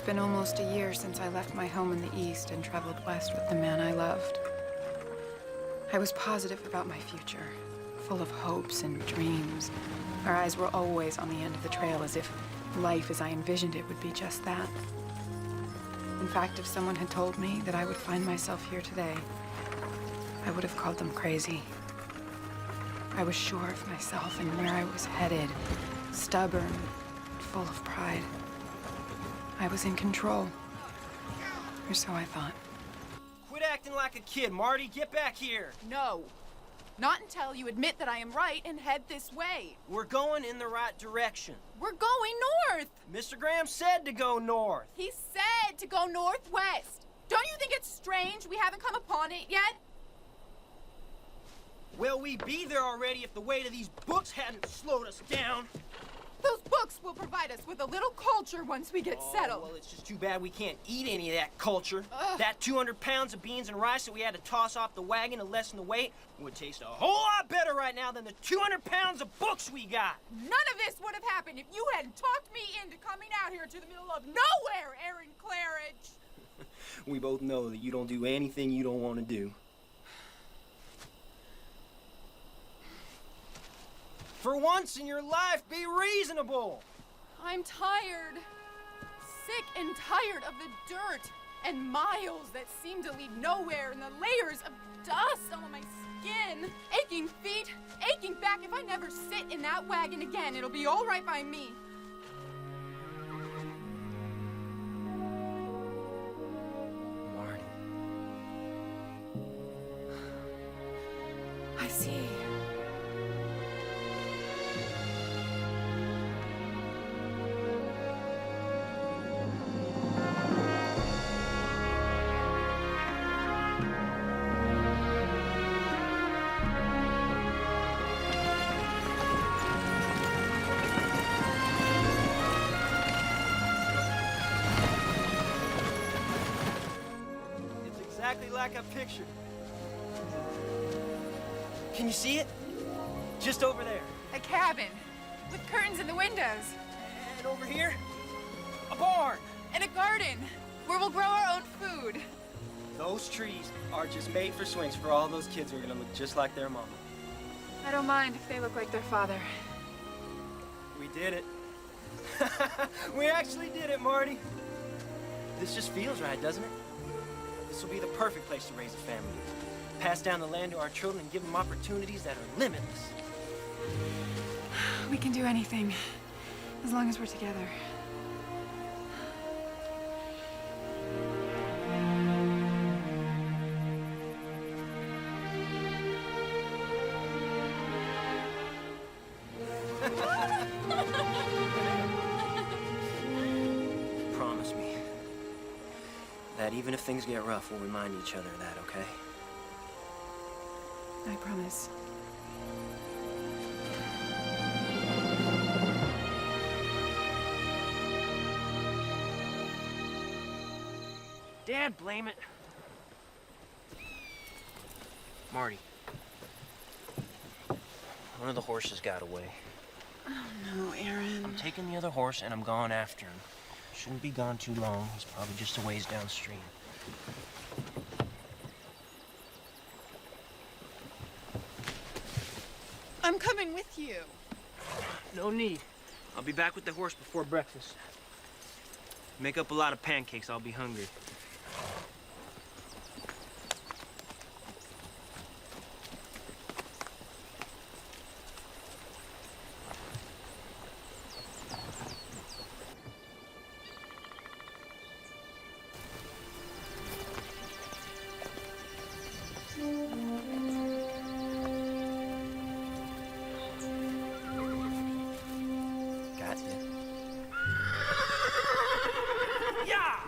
been almost a year since I left my home in the East and traveled west with the man I loved. I was positive about my future, full of hopes and dreams. Our eyes were always on the end of the trail, as if life as I envisioned it would be just that. In fact, if someone had told me that I would find myself here today, I would have called them crazy. I was sure of myself and where I was headed, stubborn, full of pride. I was in control, or so I thought. Quit acting like a kid, Marty. Get back here. No. Not until you admit that I am right and head this way. We're going in the right direction. We're going north. Mr. Graham said to go north. He said to go northwest. Don't you think it's strange we haven't come upon it yet? Well, we'd be there already if the weight of these books hadn't slowed us down. Those books will provide us with a little culture once we get settled. Well, it's just too bad we can't eat any of that culture. Ugh. That 200 pounds of beans and rice that we had to toss off the wagon to lessen the weight would taste a whole lot better right now than the 200 pounds of books we got. None of this would have happened if you hadn't talked me into coming out here to the middle of nowhere, Aaron Claridge. We both know that you don't do anything you don't want to do. For once in your life, be reasonable. I'm tired. Sick and tired of the dirt and miles that seem to lead nowhere and the layers of dust on my skin. Aching feet, aching back. If I never sit in that wagon again, it'll be all right by me. Marty. I see. Exactly like I pictured. Can you see it? Just over there. A cabin with curtains in the windows. And over here, a barn. And a garden where we'll grow our own food. Those trees are just made for swings for all those kids who are gonna look just like their mama. I don't mind if they look like their father. We did it. We actually did it, Marty. This just feels right, doesn't it? This will be the perfect place to raise a family. Pass down the land to our children and give them opportunities that are limitless. We can do anything, as long as we're together. Promise me that even if things get rough, we'll remind each other of that, okay? I promise. Dad, blame it. Marty. One of the horses got away. Oh, no, Aaron. I'm taking the other horse and I'm going after him. Shouldn't be gone too long. He's probably just a ways downstream. I'm coming with you. No need. I'll be back with the horse before breakfast. Make up a lot of pancakes. I'll be hungry. Got you. Yeah!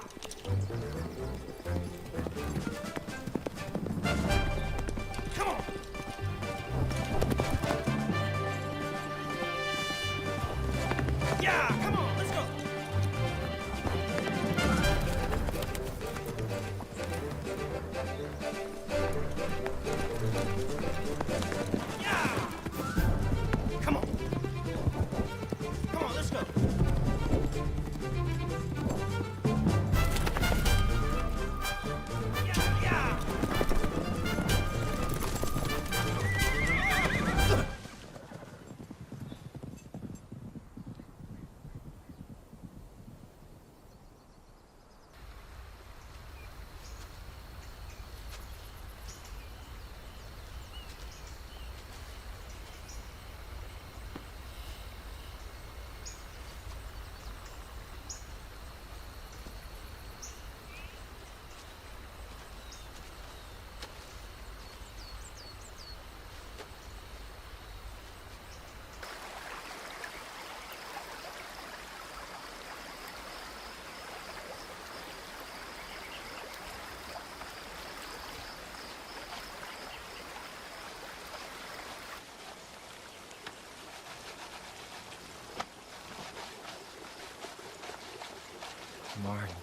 Marty.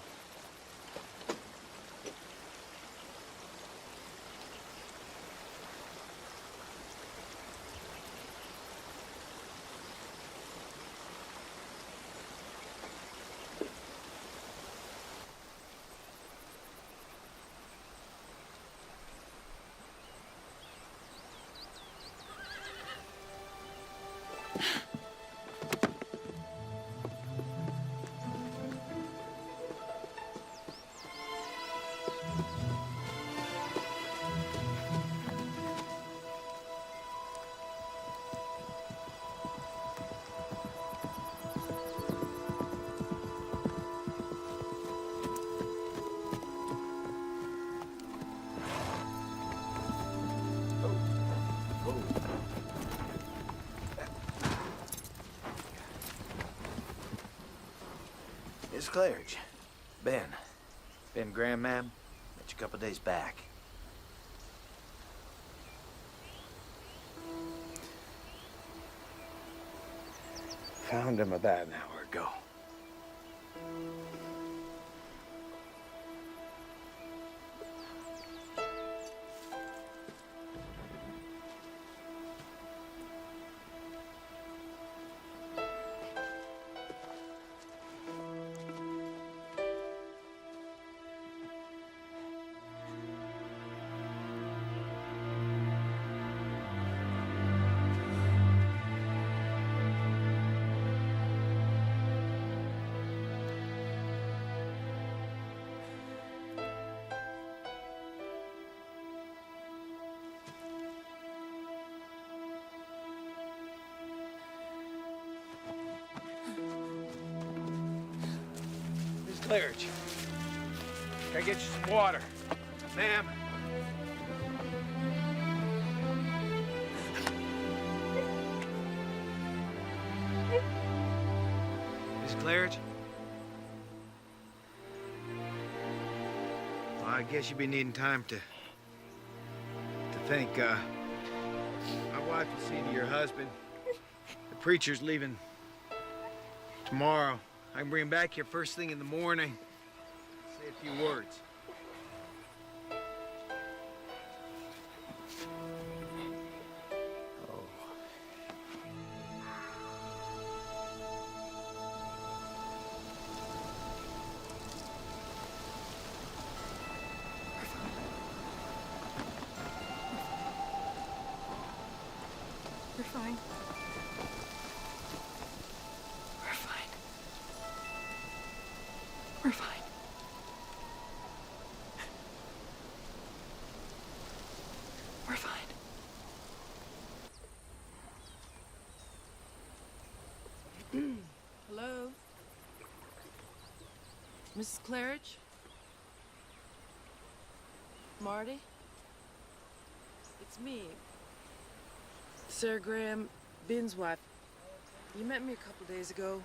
Miss Claridge. Ben. Ben Graham, ma'am. Met you a couple days back. Found him about an hour ago. Claridge. Can I get you some water? Ma'am? Miss Claridge? Well, I guess you've been needing time to think. My wife will see to your husband. The preacher's leaving tomorrow. I can bring him back here first thing in the morning. Say a few words. Oh. We're fine. We're fine. We're fine. Hello? Mrs. Claridge? Marty? It's me. Sarah Graham, Ben's wife. You met me a couple days ago.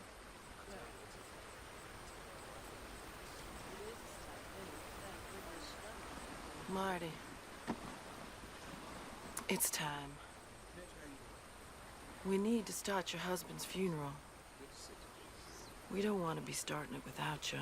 Marty, it's time. We need to start your husband's funeral. We don't want to be starting it without you.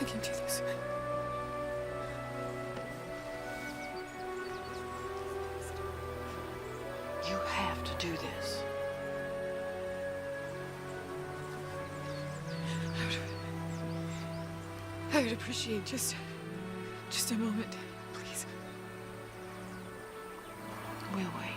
I can do this. You have to do this. I would appreciate just a moment, please. We'll wait.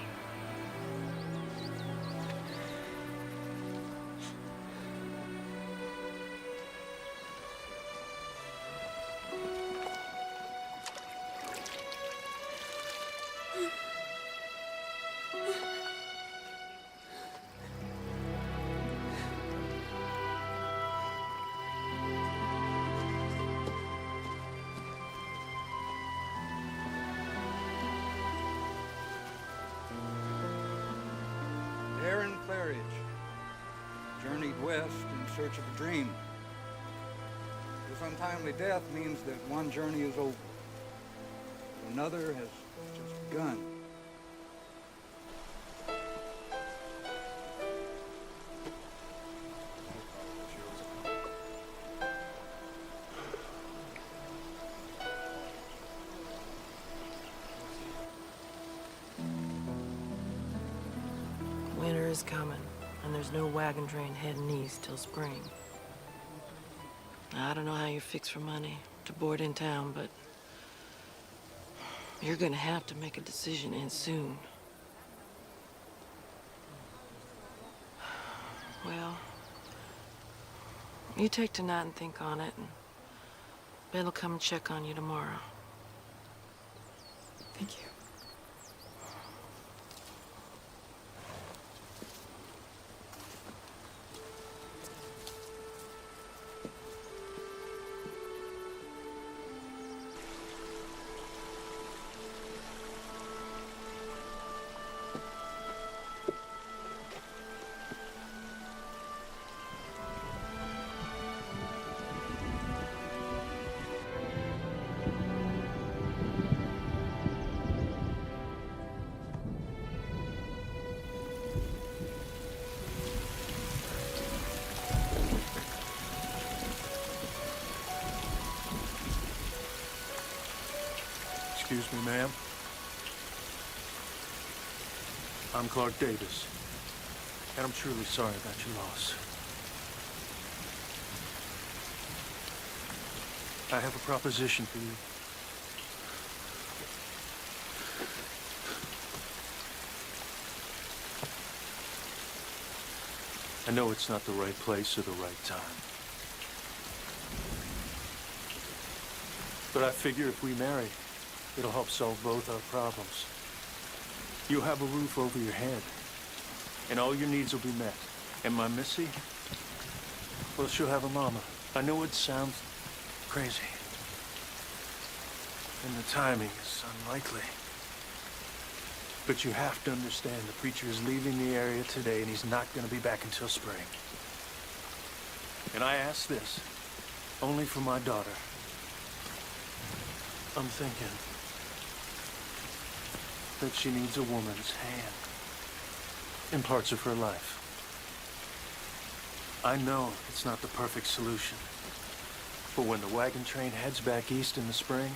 courage. Journeyed west in search of a dream. This untimely death means that one journey is over. Another has just begun. Winter is coming, and there's no wagon train heading east till spring. I don't know how you're fixed for money to board in town, but you're gonna have to make a decision, and soon. Well, you take tonight and think on it, and Ben will come and check on you tomorrow. Thank you. Excuse me, ma'am. I'm Clark Davis, and I'm truly sorry about your loss. I have a proposition for you. I know it's not the right place or the right time. But I figure if we marry, it'll help solve both our problems. You'll have a roof over your head, and all your needs will be met. And my Missy, well, she'll have a mama. I know it sounds crazy, and the timing is unlikely. But you have to understand the preacher is leaving the area today, and he's not going to be back until spring. And I ask this only for my daughter. I'm thinking that she needs a woman's hand in parts of her life. I know it's not the perfect solution, but when the wagon train heads back east in the spring,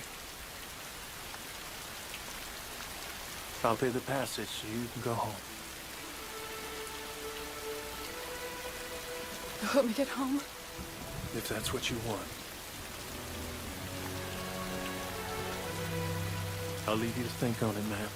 I'll pay the passage so you can go home. You'll help me get home? If that's what you want. I'll leave you to think on it, ma'am.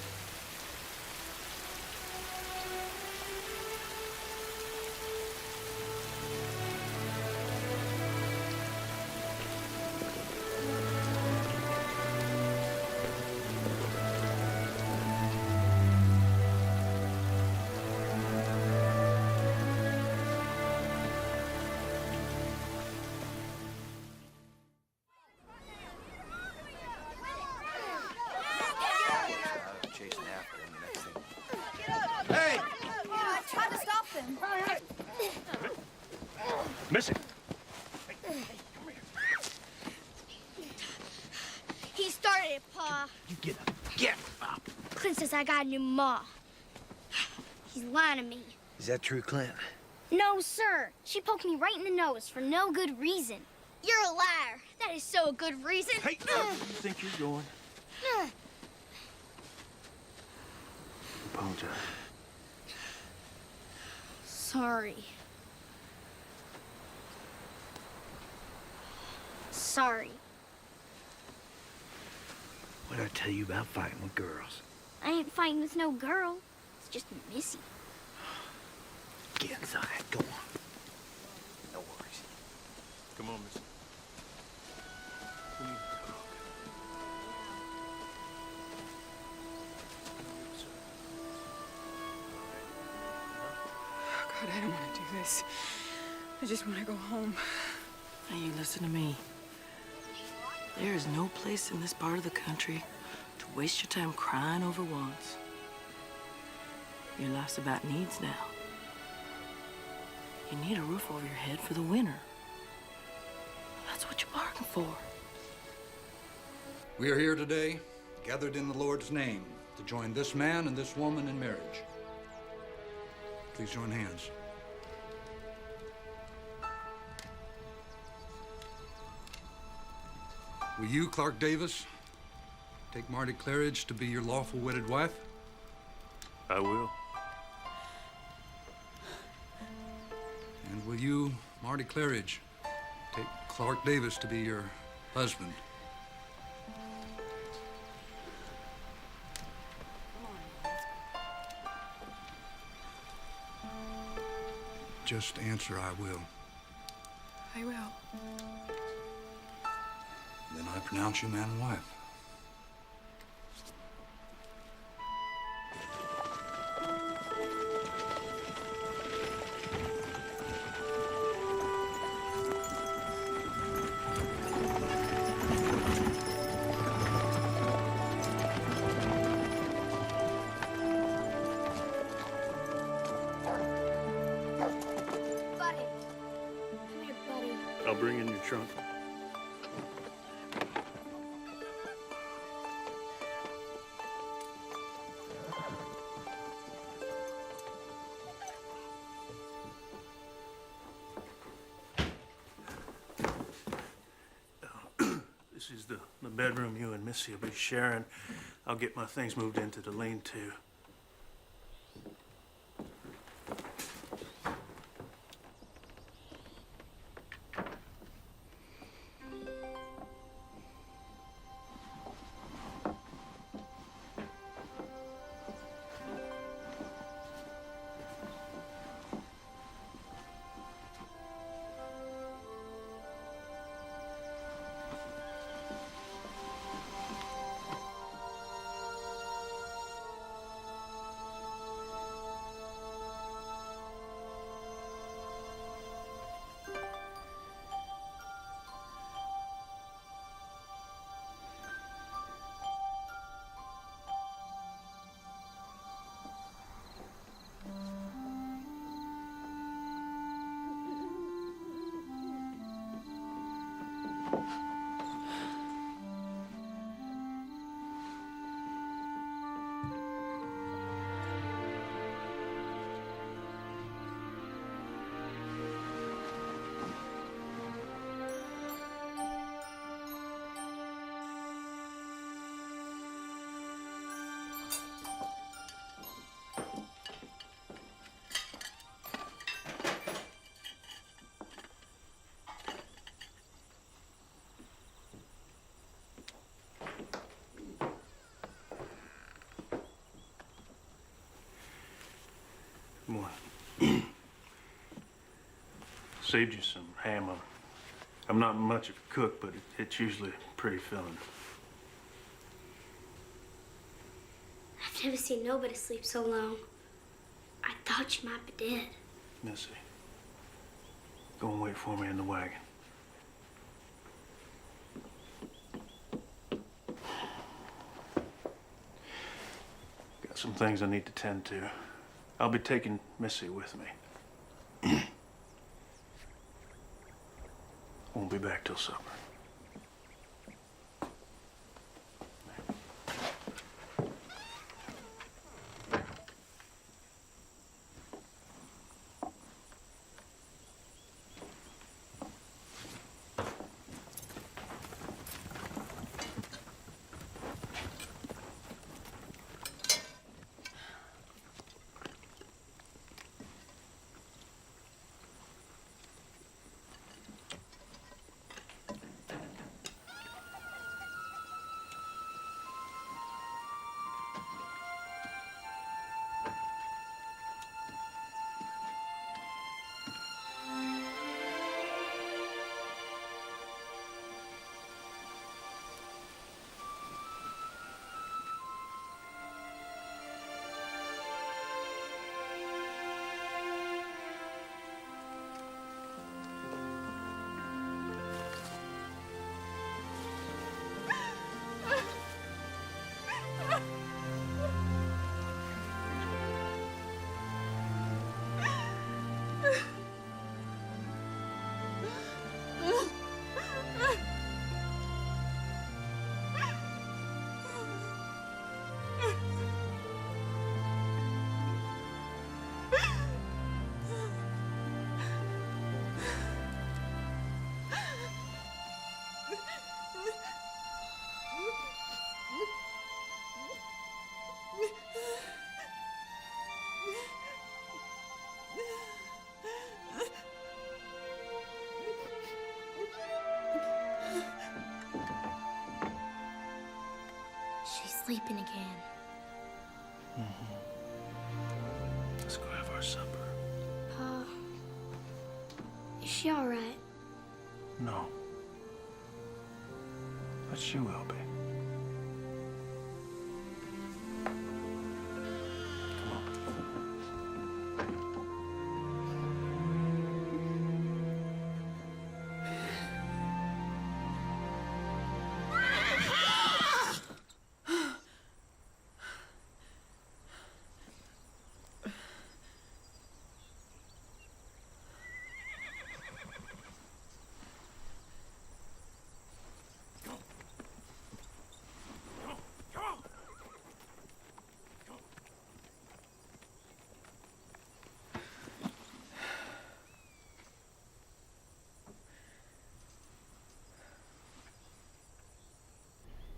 Missy! He started it, Pa. You get up. Get up. Clint says I got a new ma. He's lying to me. Is that true, Clint? No, sir. She poked me right in the nose for no good reason. You're a liar. That is so a good reason. Hey, where do you think you're going? Apologize. Sorry. Sorry. What did I tell you about fighting with girls? I ain't fighting with no girl. It's just Missy. Get inside. Go on. No worries. Come on, Missy. We need to talk. Oh, God, I don't want to do this. I just want to go home. Now you listen to me. There is no place in this part of the country to waste your time crying over wants. Your life's about needs now. You need a roof over your head for the winter. That's what you bargained for. We are here today, gathered in the Lord's name, to join this man and this woman in marriage. Please join hands. Will you, Clark Davis, take Marty Claridge to be your lawful wedded wife? I will. And will you, Marty Claridge, take Clark Davis to be your husband? Just answer, I will. I will. Then I pronounce you man and wife. Buddy. Come here, buddy. I'll bring in your trunk. This is the bedroom you and Missy will be sharing. I'll get my things moved into the lean-to. Morning. Saved you some ham. I'm not much of a cook, but it's usually pretty filling. I've never seen nobody sleep so long. I thought you might be dead. Missy, go and wait for me in the wagon. Got some things I need to tend to. I'll be taking Missy with me. Won't be back till supper. sleeping again. Let's go have our supper. Pa, is she all right? No. But she will be. Come on.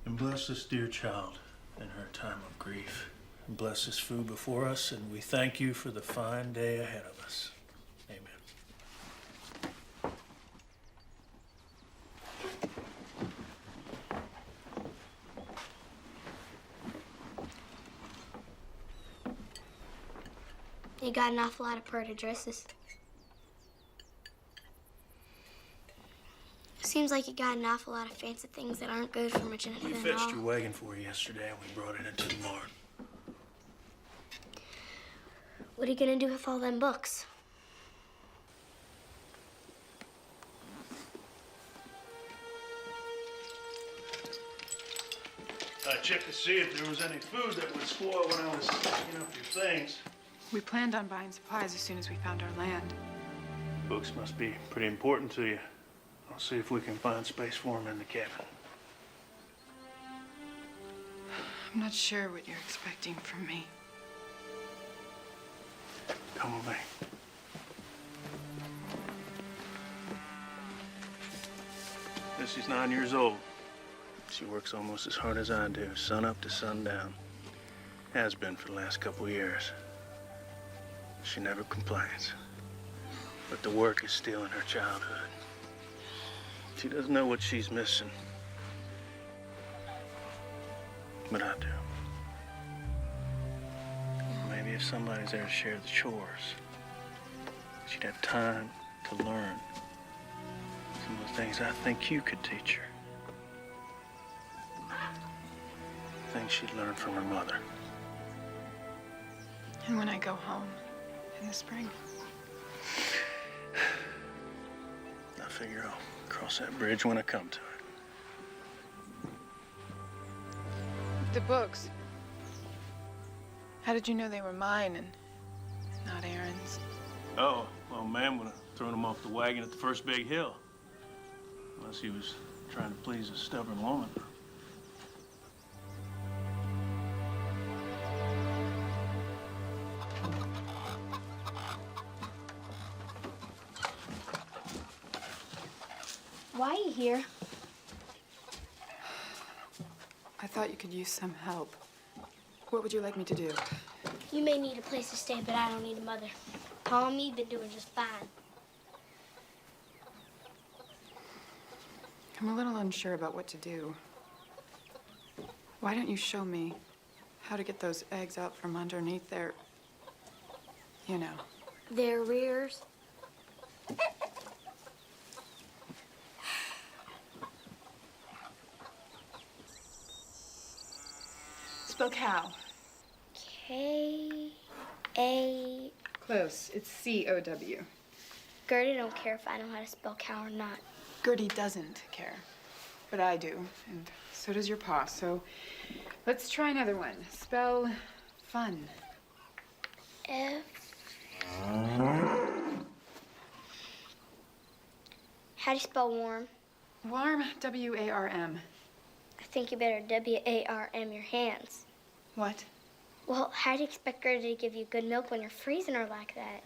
And bless this dear child in her time of grief. And bless this food before us, and we thank you for the fine day ahead of us. Amen. You got an awful lot of pretty dresses. Seems like you got an awful lot of fancy things that aren't good for much anything We at fetched all. your wagon for you yesterday, and we brought it into the barn. What are you gonna do with all them books? I checked to see if there was any food that would spoil when I was picking up your things. We planned on buying supplies as soon as we found our land. Books must be pretty important to you. I'll see if we can find space for them in the cabin. I'm not sure what you're expecting from me. Come with me. Missy's 9 years old. She works almost as hard as I do, sun up to sundown. Has been for the last couple years. She never complains. But the work is stealing her childhood. She doesn't know what she's missing. But I do. Maybe if somebody's there to share the chores, she'd have time to learn some of the things I think you could teach her. Things she'd learned from her mother. And when I go home in the spring, I figure I'll cross that bridge when I come to it. the books. How did you know they were mine and not Aaron's? Oh, well, man would have thrown him off the wagon at the first big hill. Unless he was trying to please a stubborn woman. Why are you here? I thought you could use some help. What would you like me to do? You may need a place to stay, but I don't need a mother. Paul and me been doing just fine. I'm a little unsure about what to do. Why don't you show me how to get those eggs out from underneath their, you know. Their rears. Spell cow. K-A... Close. It's C-O-W. Gertie don't care if I know how to spell cow or not. Gertie doesn't care, but I do, and so does your pa. So let's try another one. Spell fun. F... How do you spell warm? Warm, W-A-R-M. I think you better W-A-R-M your hands. What? Well, how do you expect Gertie to give you good milk when you're freezing her like that?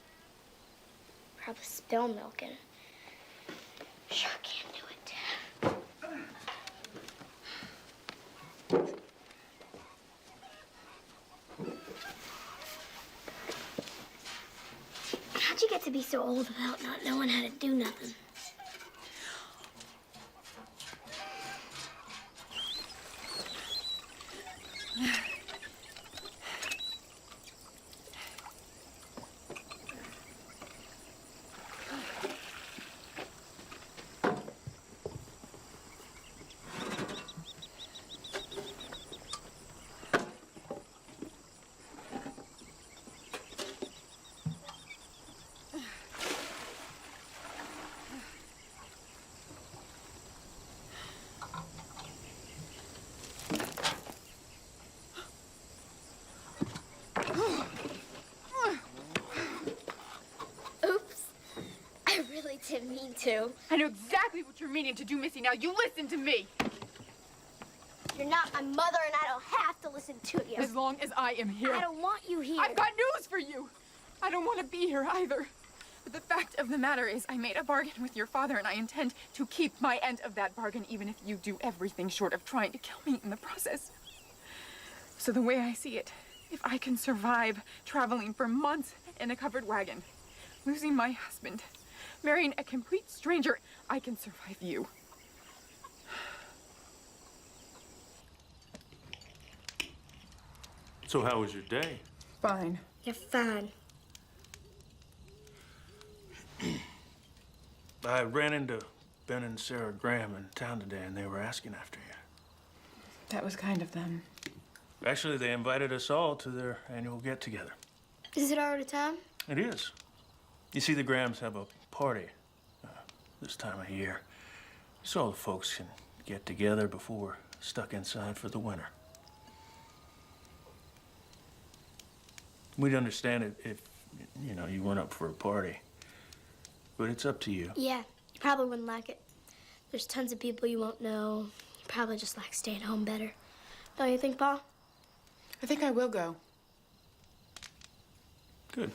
Probably spill milk and... Sure can't do it. How'd you get to be so old without not knowing how to do nothing? didn't mean to. I know exactly what you're meaning to do, Missy. Now you listen to me. You're not my mother, and I don't have to listen to you. As long as I am here. I don't want you here. I've got news for you. I don't want to be here either. But the fact of the matter is, I made a bargain with your father, and I intend to keep my end of that bargain, even if you do everything short of trying to kill me in the process. So the way I see it, if I can survive traveling for months in a covered wagon, losing my husband, marrying a complete stranger, I can survive you. So how was your day? Fine. You're fine. I ran into Ben and Sarah Graham in town today, and they were asking after you. That was kind of them. Actually, they invited us all to their annual get-together. Is it already time? It is. You see, the Grahams have a party this time of year, so all the folks can get together before we're stuck inside for the winter. We'd understand it if, you know, you weren't up for a party. But it's up to you. Yeah, you probably wouldn't like it. There's tons of people you won't know. You probably just like staying home better. Don't you think, Pa? I think I will go. Good.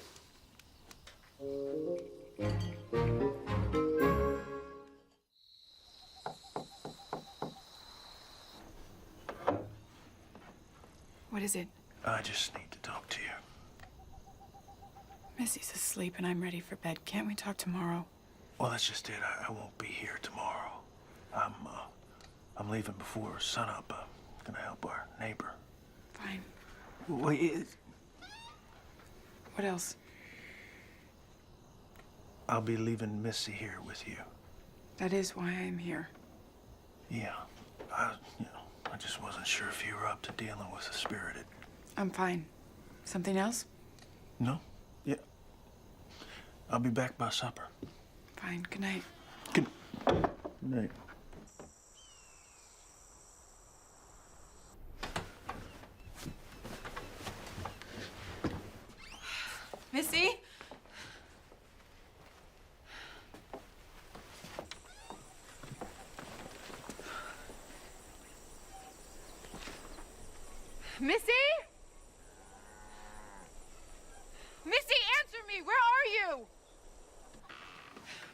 What is it? I just need to talk to you. Missy's asleep and I'm ready for bed. Can't we talk tomorrow? Well, that's just it. I won't be here tomorrow. I'm leaving before sunup. I'm gonna help our neighbor. Fine. Wait, What else? I'll be leaving Missy here with you. That is why I'm here. Yeah, I just wasn't sure if you were up to dealing with a spirited. I'm fine. Something else? No? Yeah. I'll be back by supper. Fine. Good night. Good night. Missy? Missy? Missy, answer me! Where are you?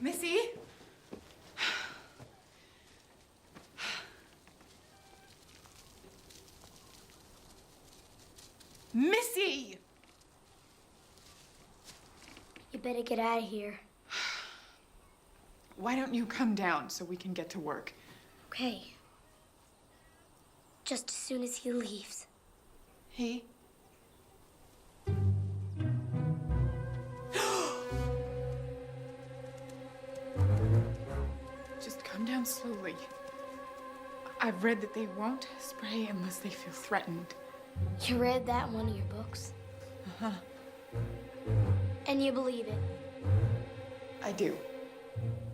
Missy? Missy! You better get out of here. Why don't you come down so we can get to work? Okay. Just as soon as he leaves. He? Just come down slowly. I've read that they won't spray unless they feel threatened. You read that in one of your books? Uh-huh. And you believe it? I do.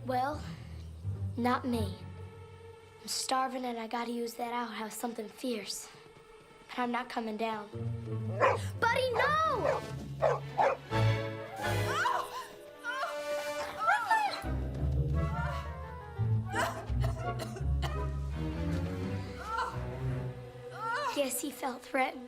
Well, not me. I'm starving and I gotta use that outhouse something fierce. But I'm not coming down. Buddy, no! Guess he felt threatened.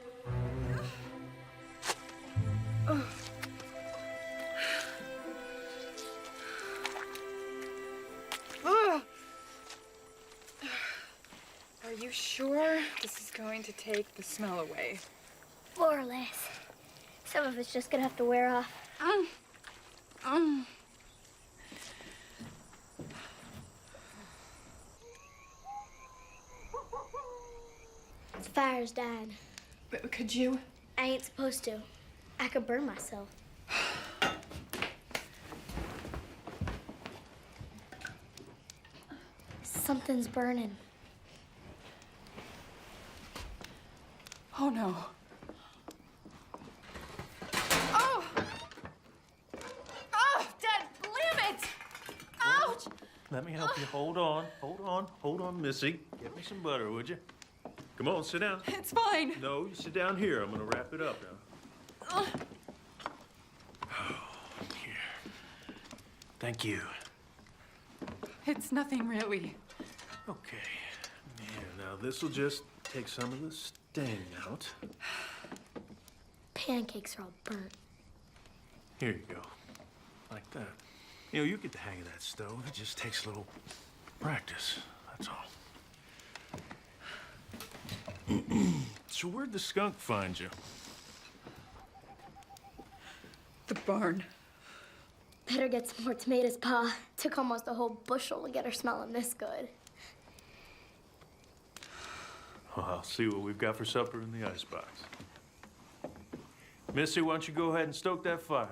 Are you sure this is going to take the smell away? More or less. Some of it's just gonna have to wear off. The fire's dying. But could you? I ain't supposed to. I could burn myself. Something's burning. Oh, no. Oh! Oh, Dad, blam it! Ouch! Let me help you. Hold on, Missy. Get me some butter, would you? Come on, sit down. It's fine. No, you sit down here. I'm gonna wrap it up now. Oh, here. Thank you. It's nothing really. Okay. Yeah, now this'll just take some of the sting out. Pancakes are all burnt. Here you go. Like that. You know, you get the hang of that stove. It just takes a little practice, that's all. So where'd the skunk find you? The barn. Better get some more tomatoes, Pa. Took almost a whole bushel to get her smelling this good. Well, I'll see what we've got for supper in the icebox. Missy, why don't you go ahead and stoke that fire?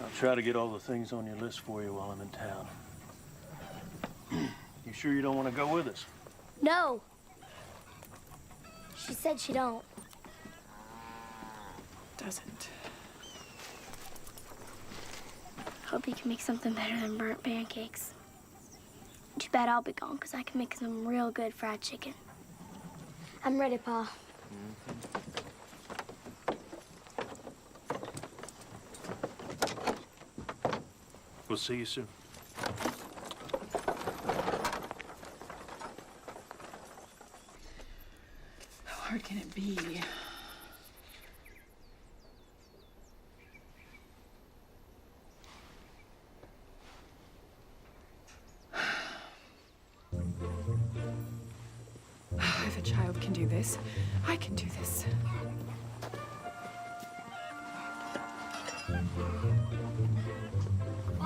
I'll try to get all the things on your list for you while I'm in town. You sure you don't want to go with us? No. She said she don't. Doesn't. Hope you can make something better than burnt pancakes. Too bad I'll be gone, because I can make some real good fried chicken. I'm ready, Pa. We'll see you soon. How hard can it be? If a child can do this, I can do this.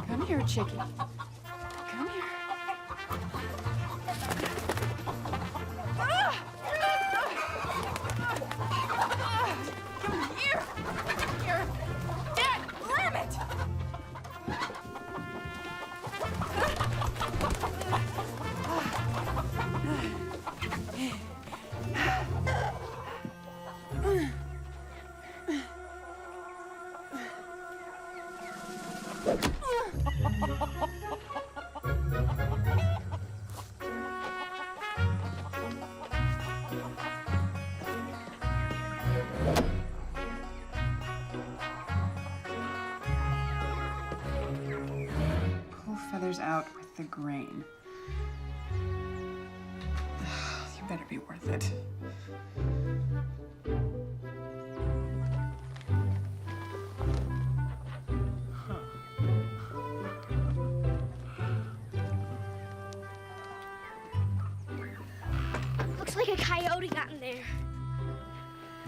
Come here, Chicky. Come here. Come here. Come here. Dad, damn it! Pull feathers out with the grain. You better be worth it. Looks like a coyote got in there.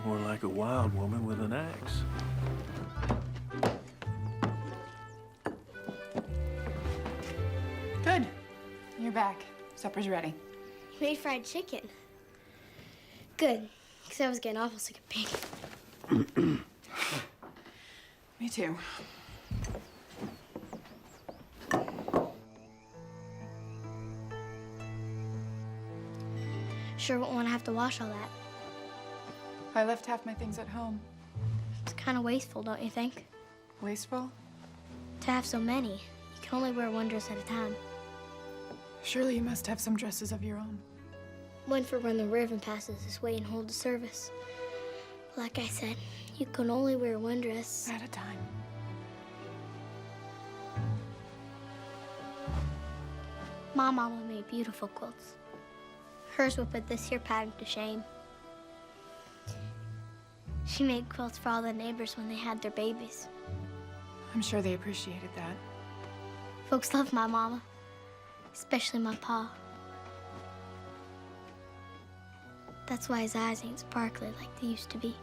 More like a wild woman with an axe. Good. You're back. Supper's ready. You made fried chicken. Good, because I was getting awful sick of pig. Me too. Sure won't want to have to wash all that. I left half my things at home. It's kind of wasteful, don't you think? Wasteful? To have so many. You can only wear one dress at a time. Surely you must have some dresses of your own. One for when the Reverend passes this way and holds a service. Like I said, you can only wear one dress At a time. My mama made beautiful quilts. Hers would put this here pattern to shame. She made quilts for all the neighbors when they had their babies. I'm sure they appreciated that. Folks love my mama, especially my pa. That's why his eyes ain't sparkly like they used to be.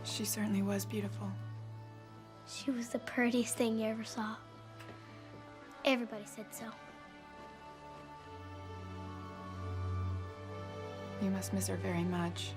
She certainly was beautiful. She was the prettiest thing you ever saw. Everybody said so. You must miss her very much.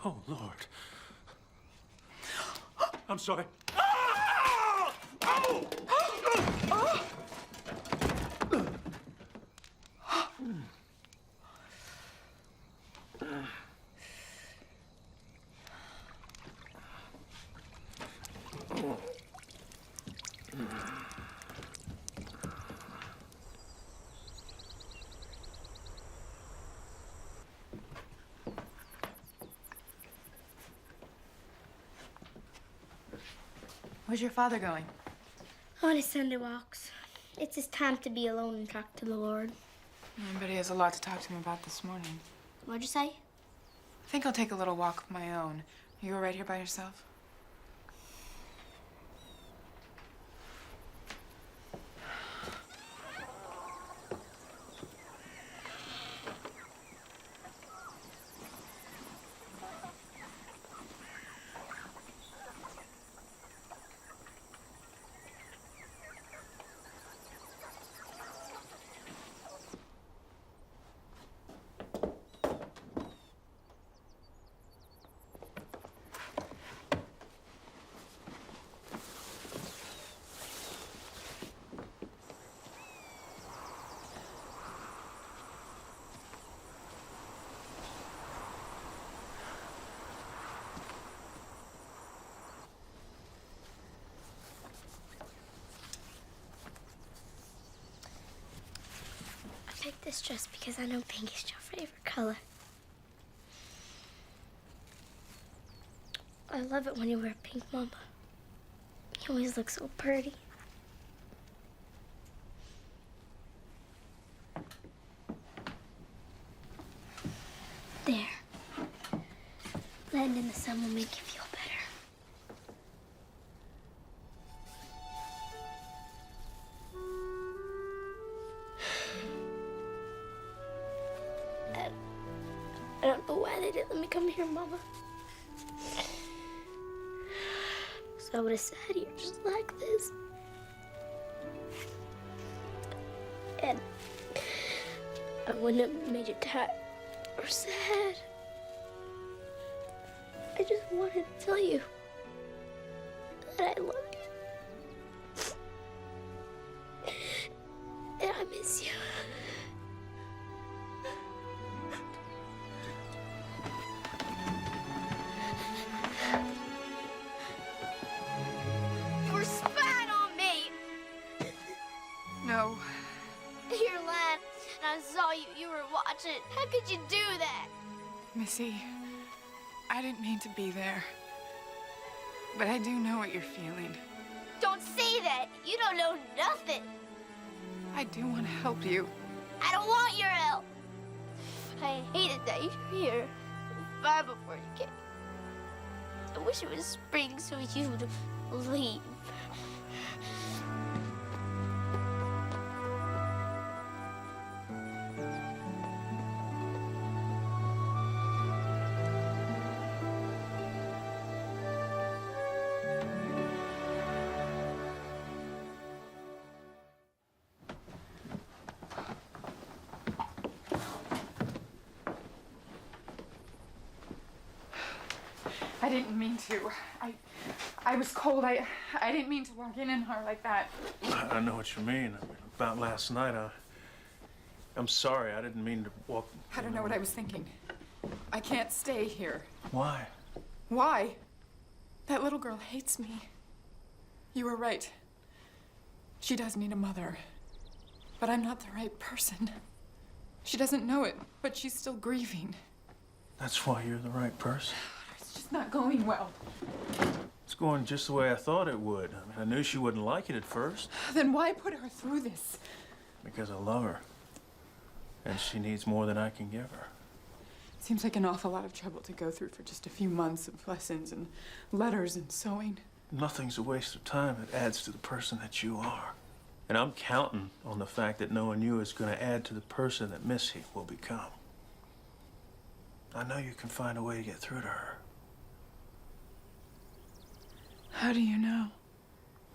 Oh, Lord. I'm sorry. Where's your father going? On his Sunday walks. It's his time to be alone and talk to the Lord. But he has a lot to talk to him about this morning. What'd you say? I think I'll take a little walk of my own. Are you all right here by yourself? I picked this dress because I know pink is your favorite color. I love it when you wear pink, Mama. You always look so pretty. There. Letting in the sun will make you feel better. I don't know why they didn't let me come here, Mama. So I would have sat here just like this. And I wouldn't have made you tired or sad. I just wanted to tell you that I love you. And I miss you. You were spying on me. No. You're lying. And I saw you. You were watching. How could you do that? Missy, I didn't mean to be there. But I do know what you're feeling. Don't say that. You don't know nothing. I do want to help you. I don't want your help. I hated that you're here. Far before you came. I wish it was spring so you'd leave. I didn't mean to. I was cold. I didn't mean to walk in her like that. I know what you mean. About last night, I'm sorry. I didn't mean to walk. I don't know what I was thinking. I can't stay here. Why? Why? That little girl hates me. You were right. She does need a mother. But I'm not the right person. She doesn't know it, but she's still grieving. That's why you're the right person. It's just not going well. It's going just the way I thought it would. I knew she wouldn't like it at first. Then why put her through this? Because I love her. And she needs more than I can give her. Seems like an awful lot of trouble to go through for just a few months of lessons and letters and sewing. Nothing's a waste of time. It adds to the person that you are. And I'm counting on the fact that knowing you is going to add to the person that Missy will become. I know you can find a way to get through to her. How do you know?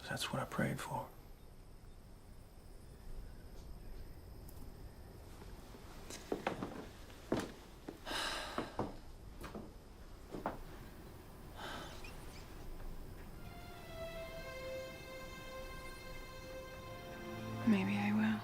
That's what I prayed for. Maybe I will.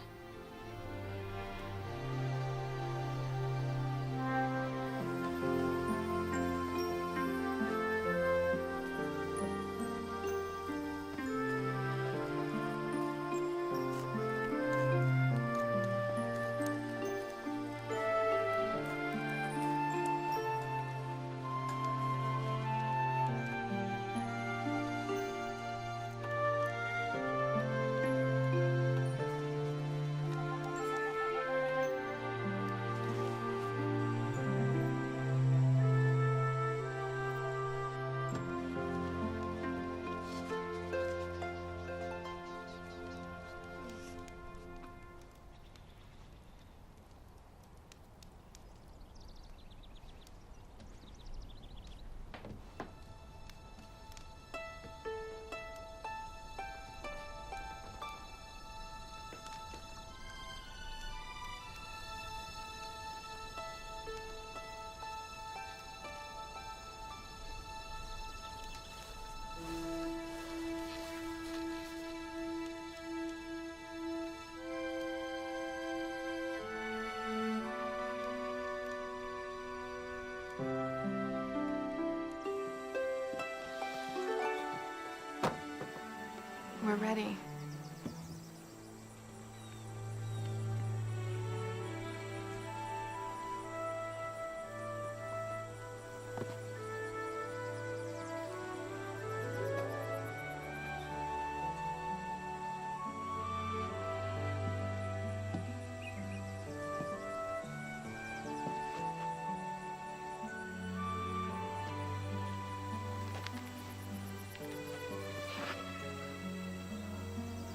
We're ready.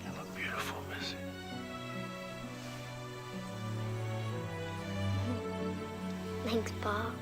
You look beautiful, Missy. Thanks, Bob.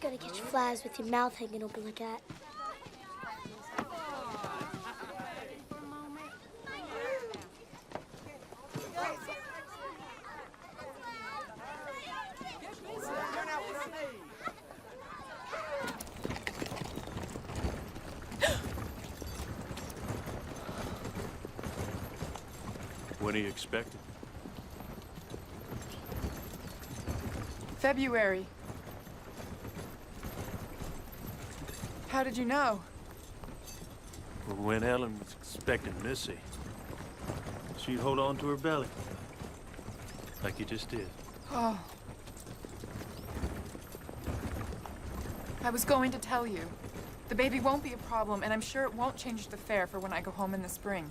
Gotta catch flies with your mouth hanging open like that. When are you expected? February. How did you know? Well, when Ellen was expecting Missy, she'd hold on to her belly. Like you just did. Oh. I was going to tell you. The baby won't be a problem, and I'm sure it won't change the fare for when I go home in the spring.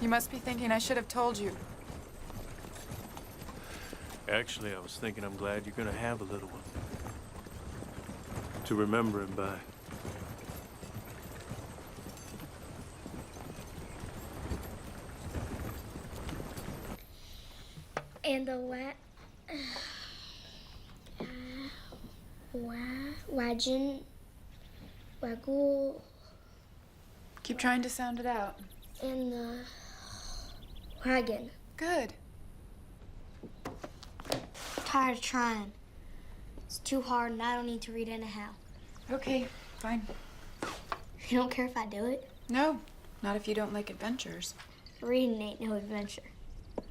You must be thinking I should have told you. Actually, I was thinking I'm glad you're gonna have a little one. To remember him by. And the waggle, Keep trying to sound it out. and the wagon. Good. Tired of trying. It's too hard and I don't need to read anyhow. Okay, fine. You don't care if I do it? No, not if you don't like adventures. Reading ain't no adventure.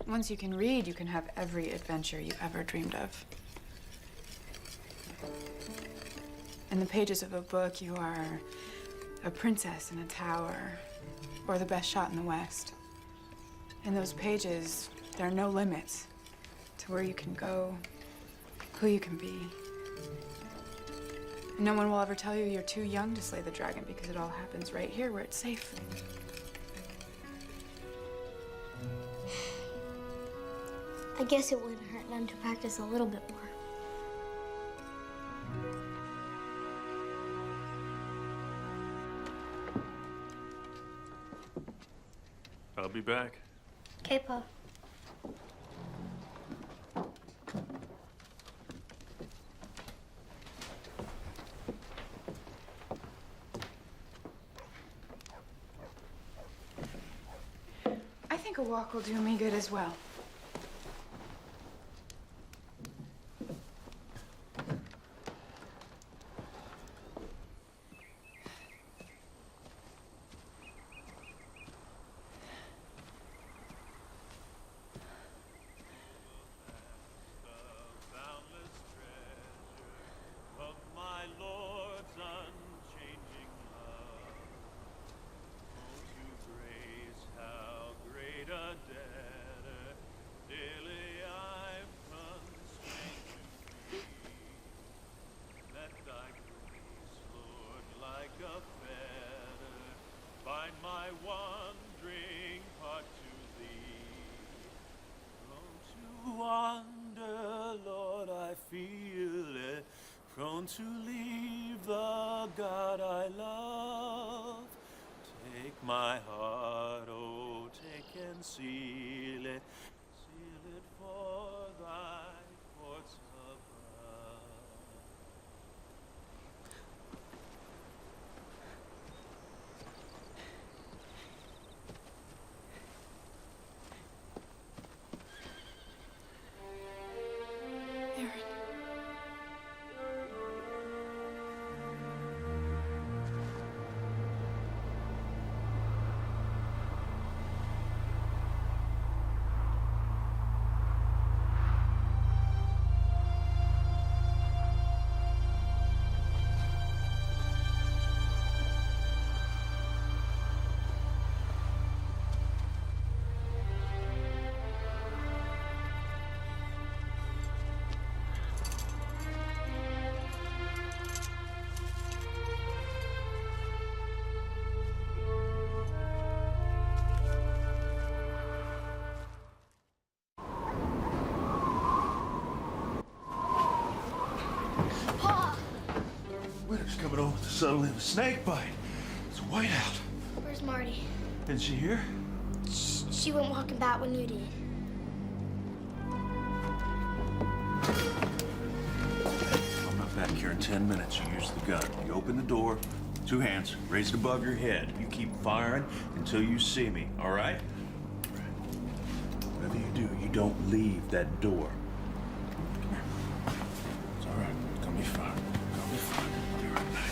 Once you can read, you can have every adventure you ever dreamed of. In the pages of a book, you are a princess in a tower, or the best shot in the West. In those pages, there are no limits to where you can go, who you can be. And no one will ever tell you you're too young to slay the dragon because it all happens right here where it's safe. I guess it wouldn't hurt none to practice a little bit more. I'll be back. Okay, Pa. I think a walk will do me good as well. Prone to leave the God I love. Take my heart, oh, take and seal it for thy courts above. Winter's coming on with a subtle and a snake bite. It's white out. Where's Marty? Isn't she here? She went walking back when you did. I'm not back here in 10 minutes. You use the gun. You open the door, 2 hands, raise it above your head. You keep firing until you see me, all right? Whatever you do, you don't leave that door. Come here. It's all right. It's gonna be fine. It's gonna be fine. I'll be right back.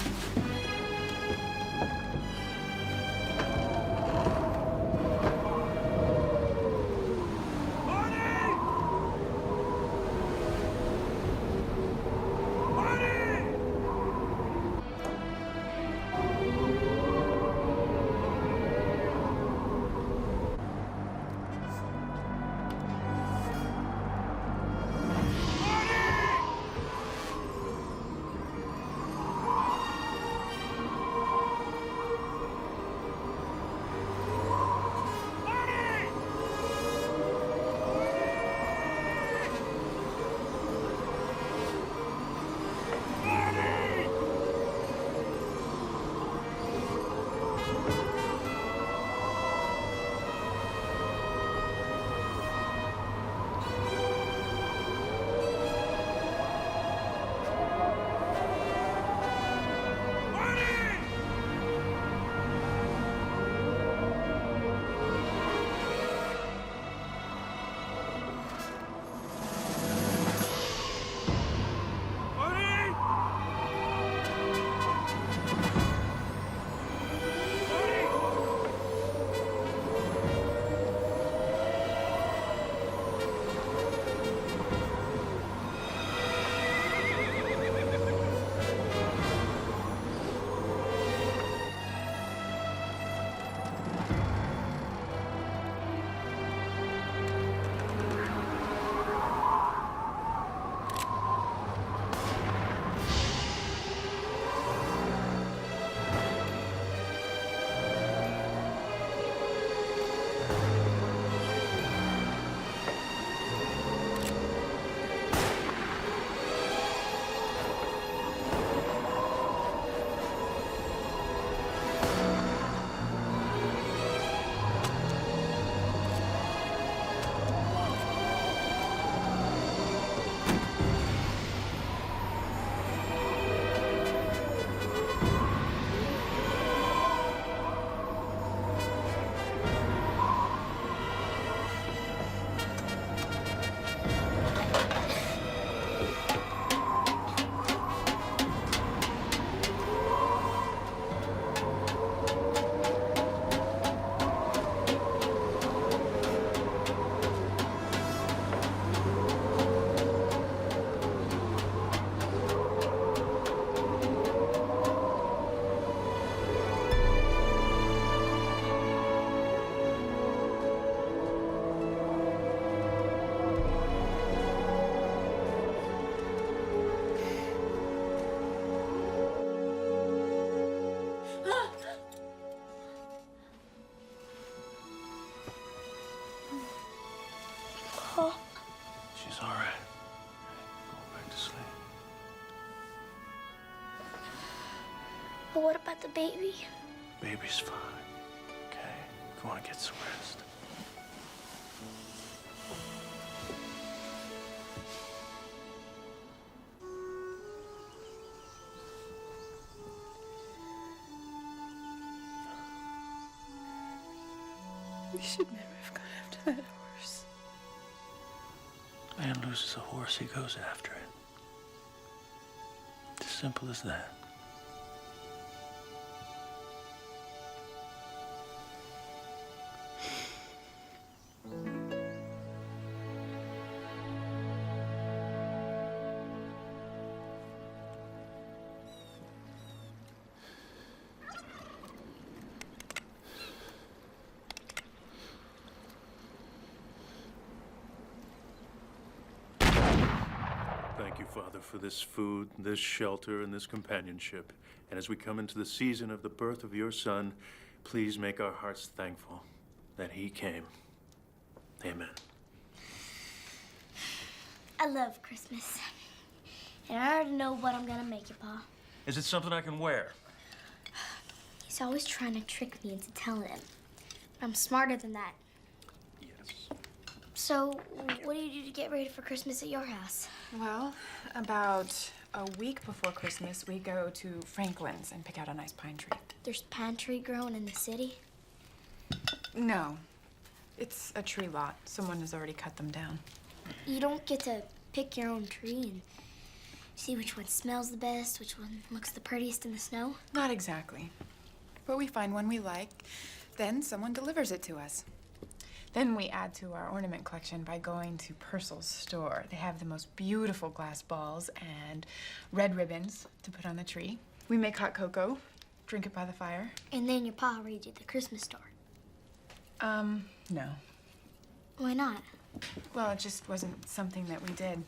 But what about the baby? Baby's fine, okay? Go on and get some rest. We should never have gone after that horse. Man loses a horse, he goes after it. As simple as that. Thank you, Father, for this food, this shelter, and this companionship. And as we come into the season of the birth of your Son, please make our hearts thankful that he came. Amen. I love Christmas. And I already know what I'm gonna make you, Pa. Is it something I can wear? He's always trying to trick me into telling him. I'm smarter than that. Yes. So, what do you do to get ready for Christmas at your house? Well, about a week before Christmas, we go to Franklin's and pick out a nice pine tree. There's pine tree growing in the city? No, it's a tree lot. Someone has already cut them down. You don't get to pick your own tree and see which one smells the best, which one looks the prettiest in the snow? Not exactly. But we find one we like, then someone delivers it to us. Then we add to our ornament collection by going to Purcell's store. They have the most beautiful glass balls and red ribbons to put on the tree. We make hot cocoa, drink it by the fire. And then your pa reads you the Christmas story. No. Why not? Well, it just wasn't something that we did.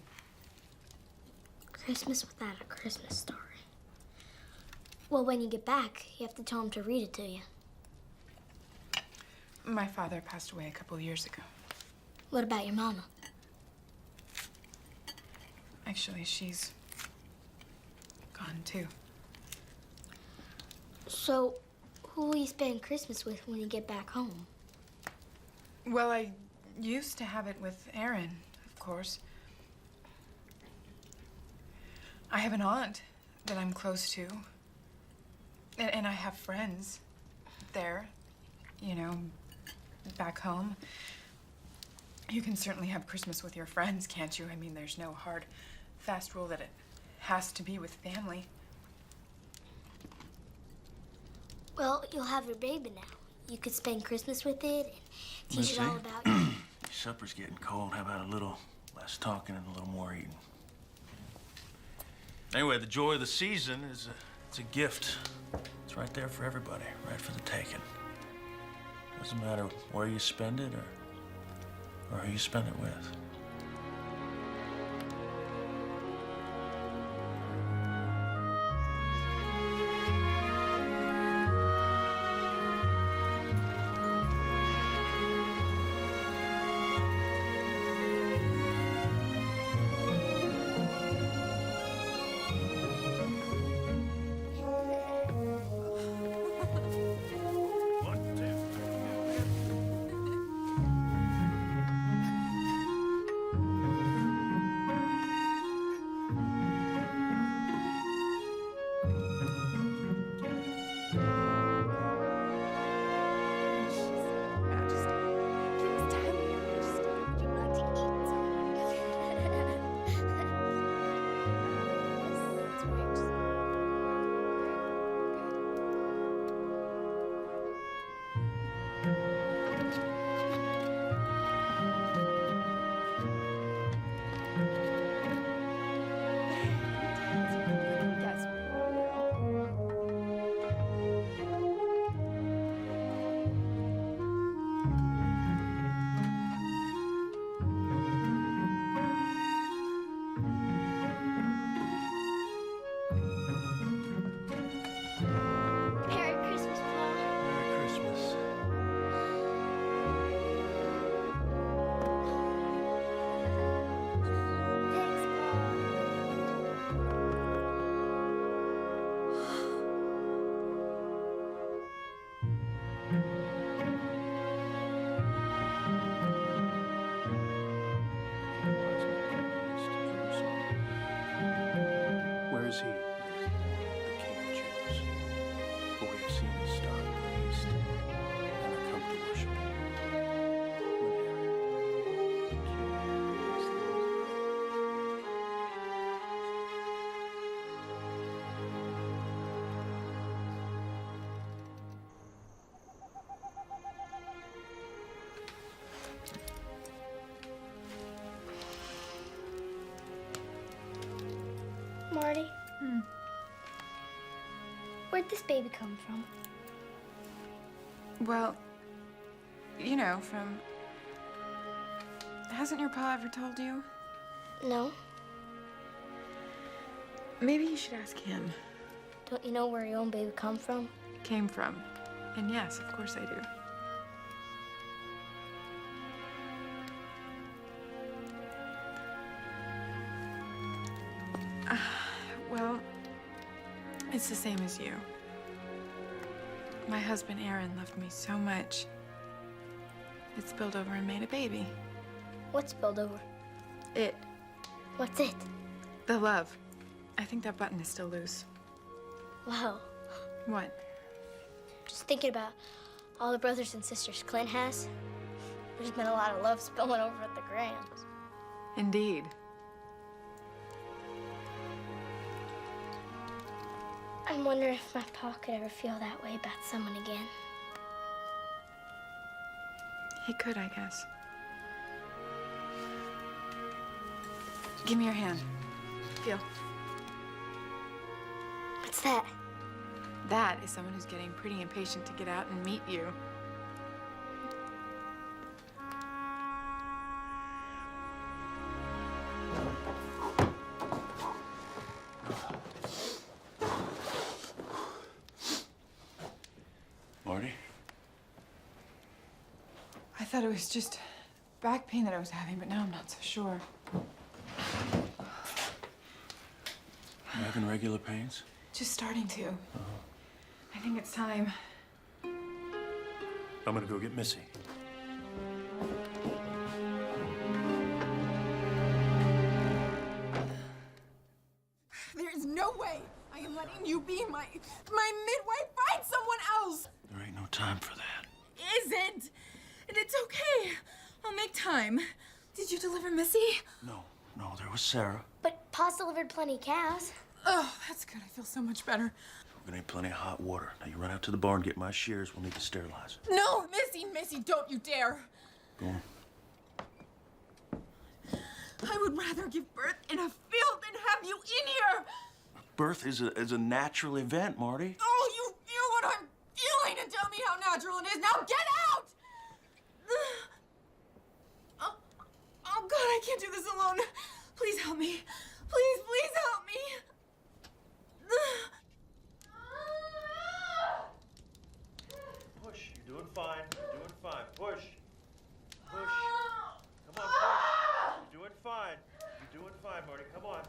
Christmas without a Christmas story. Well, when you get back, you have to tell him to read it to you. My father passed away a couple of years ago. What about your mama? Actually, she's gone too. So, who will you spend Christmas with when you get back home? Well, I used to have it with Aaron, of course. I have an aunt that I'm close to. And I have friends there, you know, back home. You can certainly have Christmas with your friends, can't you? I mean, there's no hard, fast rule that it has to be with family. Well, you'll have your baby now. You could spend Christmas with it and teach it all about you. Supper's getting cold. How about a little less talking and a little more eating? Anyway, the joy of the season is it's a gift. It's right there for everybody, right for the taking. Doesn't matter where you spend it or who you spend it with. Marty? Where'd this baby come from? Well, you know, from... Hasn't your pa ever told you? No. Maybe you should ask him. Don't you know where your own baby come from? Came from. And yes, of course I do. Well, it's the same as you. My husband, Aaron, loved me so much. It spilled over and made a baby. What spilled over? It. What's it? The love. I think that button is still loose. Wow. What? Just thinking about all the brothers and sisters Clint has. There's been a lot of love spilling over at the Grahams. Indeed. I'm wondering if my pa could ever feel that way about someone again. He could, I guess. Give me your hand. Feel. What's that? That is someone who's getting pretty impatient to get out and meet you. Marty? I thought it was just back pain that I was having, but now I'm not so sure. You having regular pains? Just starting to. I think it's time. I'm gonna go get Missy. There is no way I am letting you be my midwife. Find someone else. There ain't no time for that. Isn't. And it's okay. I'll make time. Did you deliver Missy? No, there was Sarah. But Pa's delivered plenty of cows. Oh, that's good. I feel so much better. We're gonna need plenty of hot water. Now you run out to the barn, get my shears. We'll need to sterilize it. No, Missy, don't you dare. Go on. I would rather give birth in a field than have you in here. Birth is a natural event, Marty. Oh, you feel what I'm feeling and tell me how natural it is. Now get out! Oh, God, I can't do this alone. Please help me. Please help me. Push. You're doing fine. You're doing fine. Push. Push. Come on, push. You're doing fine. You're doing fine, Marty. Come on.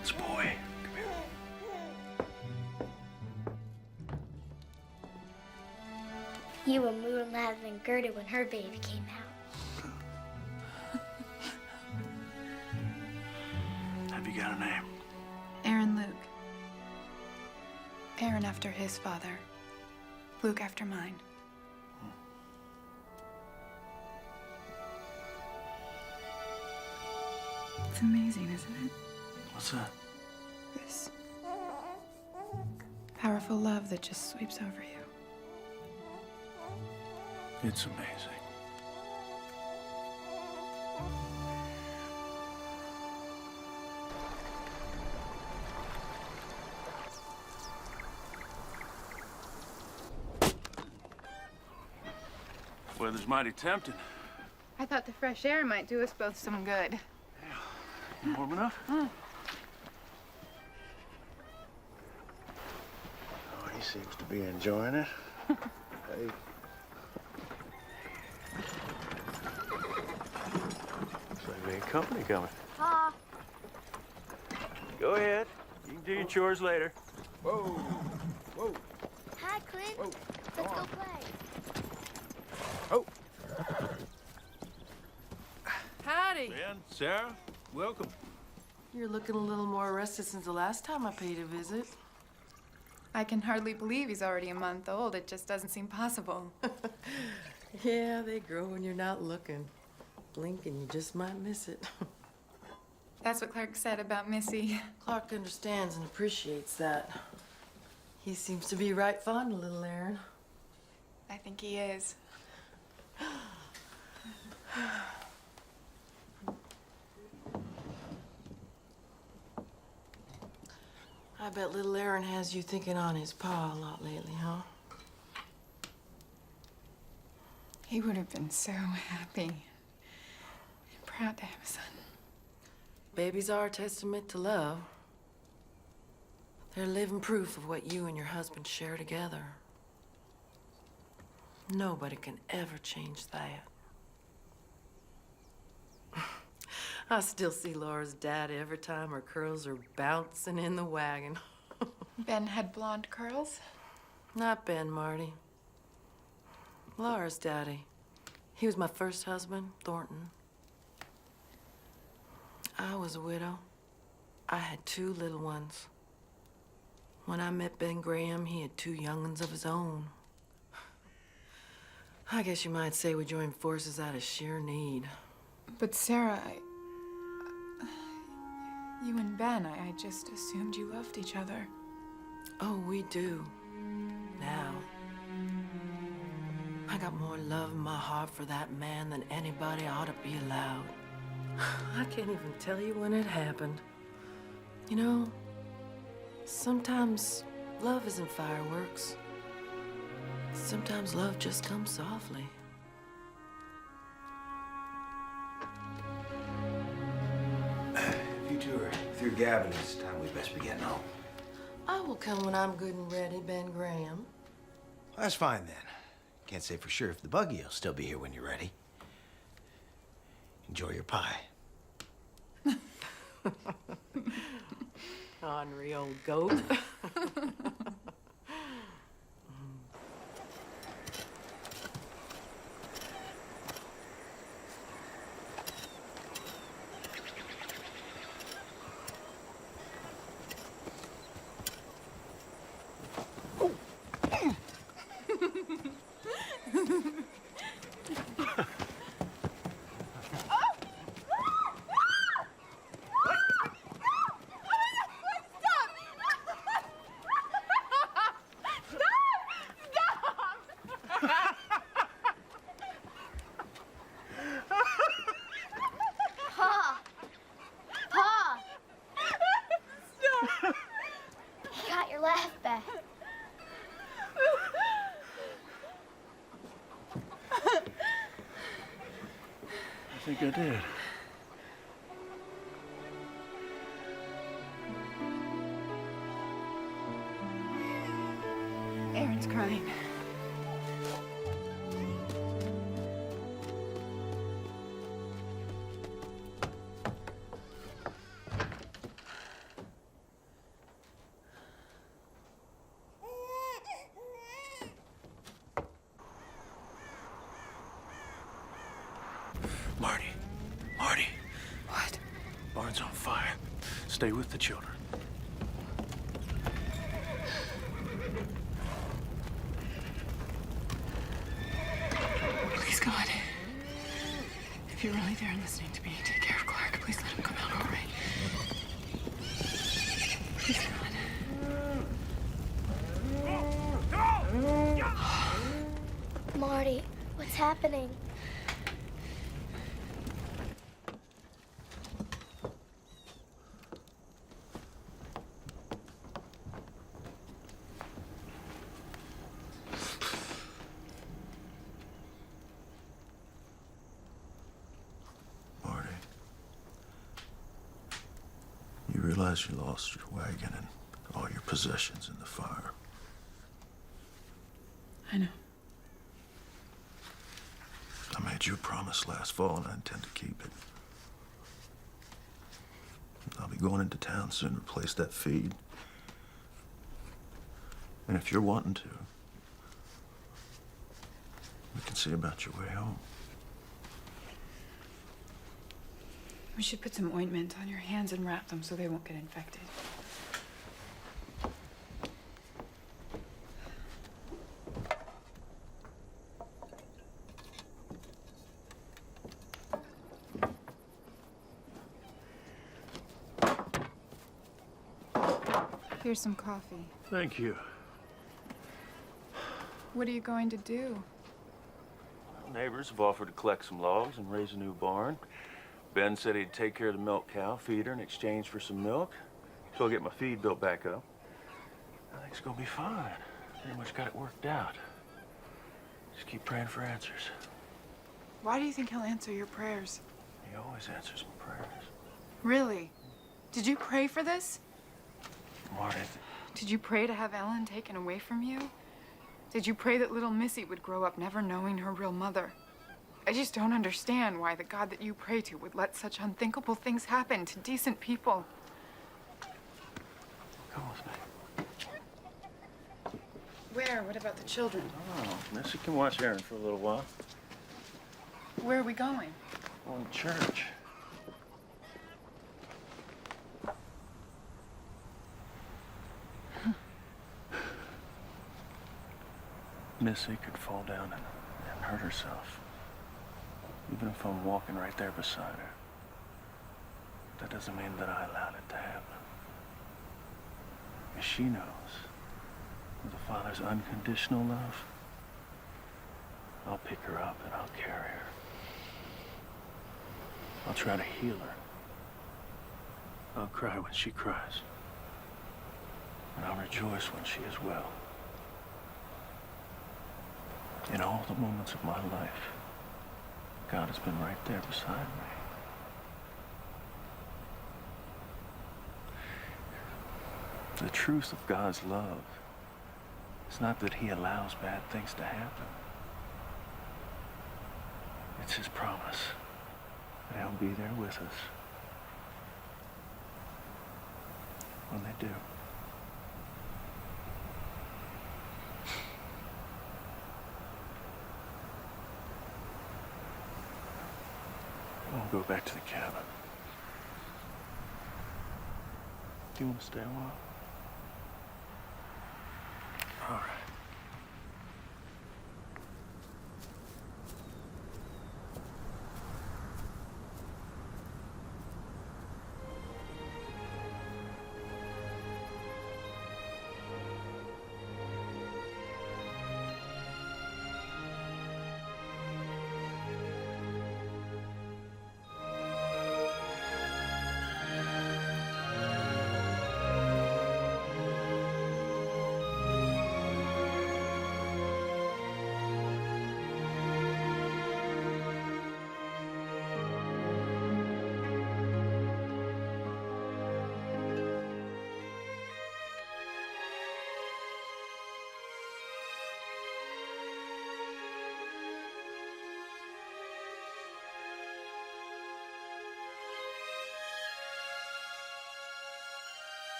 This boy. Come here. You were more mad than Gerda when her baby came out. Have you got a name? Aaron Luke. Aaron after his father. Luke after mine. It's amazing, isn't it? What's that? This powerful love that just sweeps over you. It's amazing. Weather's mighty tempting. I thought the fresh air might do us both some good. You warm enough? Mm. Oh, he seems to be enjoying it. Hey. Looks like we ain't company coming. Pa. Go ahead. You can do your chores later. Whoa, whoa, Hi, Clint. whoa. Let's go play. Oh, Howdy. Ben, Sarah, welcome. You're looking a little more rested since the last time I paid a visit. I can hardly believe he's already a month old. It just doesn't seem possible. Yeah, they grow when you're not looking. Blink and you just might miss it. That's what Clark said about Missy. Clark understands and appreciates that. He seems to be right fond of little Aaron. I think he is. I bet little Aaron has you thinking on his pa a lot lately, huh? He would have been so happy and proud to have a son. Babies are a testament to love. They're living proof of what you and your husband share together. Nobody can ever change that. I still see Laura's dad every time her curls are bouncing in the wagon. Ben had blonde curls. Not Ben, Marty. Laura's daddy. He was my first husband, Thornton. I was a widow. I had 2 little ones. When I met Ben Graham, he had 2 young'uns of his own. I guess you might say we joined forces out of sheer need. But Sarah, you and Ben, I just assumed you loved each other. Oh, we do. Now. I got more love in my heart for that man than anybody ought to be allowed. I can't even tell you when it happened. You know, sometimes love isn't fireworks. Sometimes love just comes softly. If you two are through gabbing, it's time we best be getting home. I will come when I'm good and ready, Ben Graham. Well, that's fine then. Can't say for sure if the buggy will still be here when you're ready. Enjoy your pie. Ornery old goat. Pa! Pa! Stop! You got your laugh back. I think I did. Aaron's crying. Marty, What? barn's on fire. Stay with the children. Please, God. If you're really there and listening to me, take care of Clark. Please let him come out all right. Please, God. Marty, what's happening? Marty, you realize you lost your wagon and all your possessions in the fire. I know. I made you a promise last fall, and I intend to keep it. I'll be going into town soon to replace that feed. And if you're wanting to, we can see about your way home. We should put some ointment on your hands and wrap them so they won't get infected. Here's some coffee. Thank you. What are you going to do? Neighbors have offered to collect some logs and raise a new barn. Ben said he'd take care of the milk cow, feed her in exchange for some milk. So I'll get my feed built back up. I think it's gonna be fine. Pretty much got it worked out. Just keep praying for answers. Why do you think he'll answer your prayers? He always answers my prayers. Really? Did you pray for this? Marty, Did you pray to have Ellen taken away from you? Did you pray that little Missy would grow up never knowing her real mother? I just don't understand why the God that you pray to would let such unthinkable things happen to decent people. come with me. Where? What about the children? Oh, Missy can watch Aaron for a little while. Where are we going? Going to church. Missy could fall down and hurt herself. Even if I'm walking right there beside her. That doesn't mean that I allowed it to happen. If she knows the Father's unconditional love, I'll pick her up and I'll carry her. I'll try to heal her. I'll cry when she cries. And I'll rejoice when she is well. In all the moments of my life, God has been right there beside me. The truth of God's love is not that he allows bad things to happen. It's his promise that he'll be there with us when they do. We'll go back to the cabin. Do you want to stay a while? All right.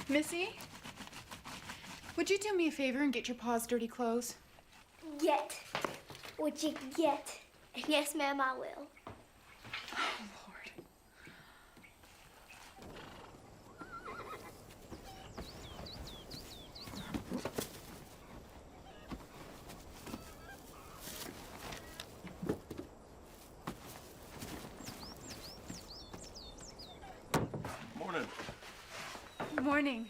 Missy? Would you do me a favor and get your pa's dirty clothes? Get what you can get. And yes, ma'am, I will. Oh, Lord. Morning. Good morning.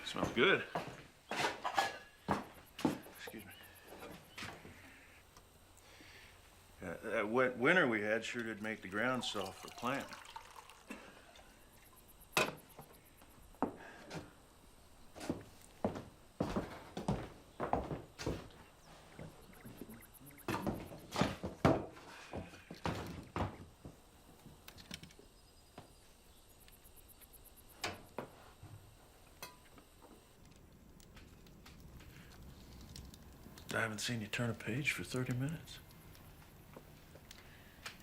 Smells good. Excuse me. That wet winter we had sure did make the ground soft for planting. I haven't seen you turn a page for 30 minutes.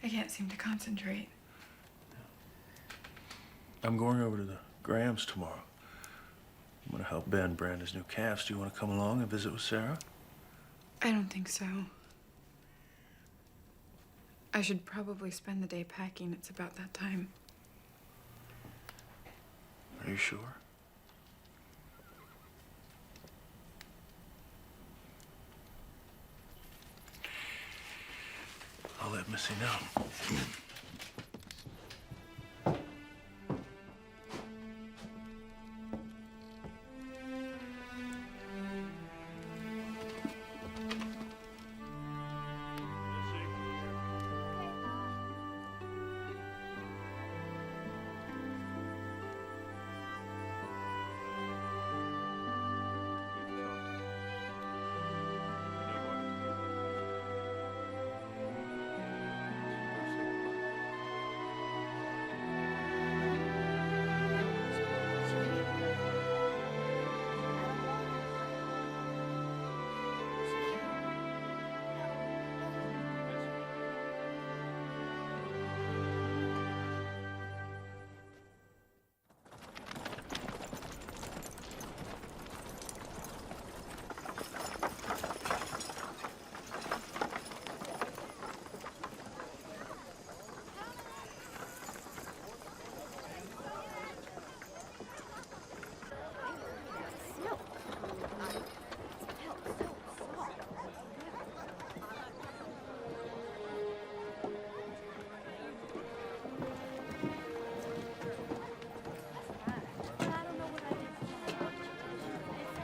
I can't seem to concentrate. I'm going over to the Grahams tomorrow. I'm gonna help Ben brand his new calves. Do you want to come along and visit with Sarah? I don't think so. I should probably spend the day packing. It's about that time. Are you sure? I'll let Missy know.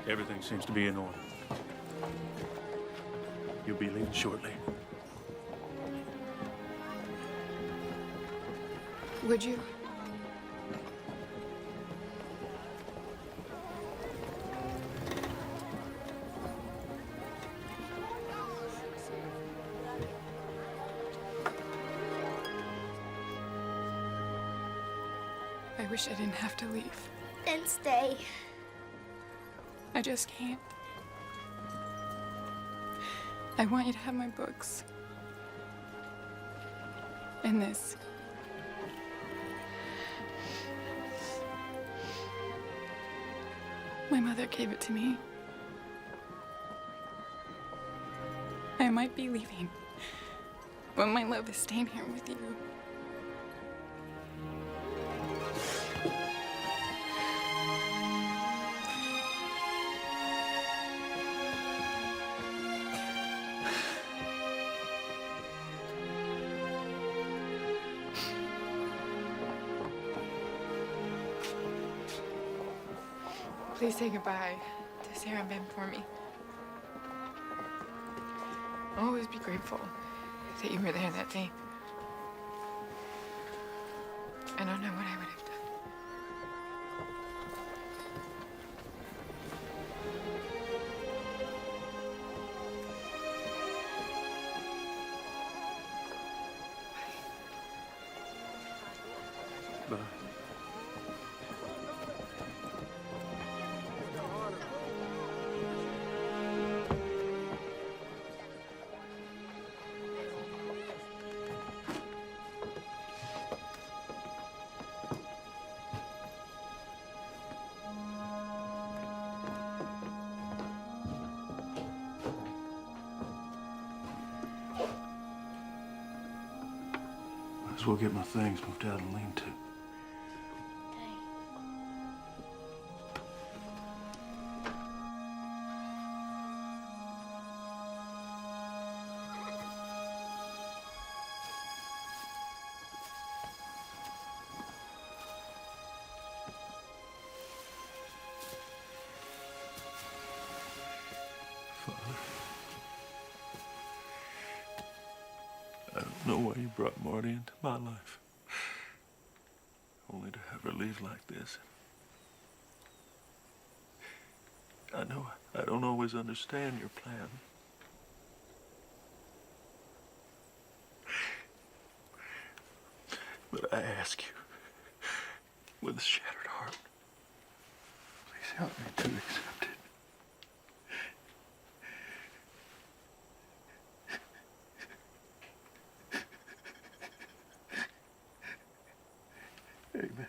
Everything seems to be in order. You'll be leaving shortly. Would you? I wish I didn't have to leave. Then stay. I just can't. I want you to have my books. And this. My mother gave it to me. I might be leaving, but my love is staying here with you. Please say goodbye to Sarah and Ben for me. I'll always be grateful that you were there that day. I don't know what I would have done. Bye. Might as well get my things moved out and lean to. I don't know why you brought Marty into my life. Only to have her leave like this. I know I don't always understand your plan. But I ask you, with a shattered heart, please help me to accept it. Amen.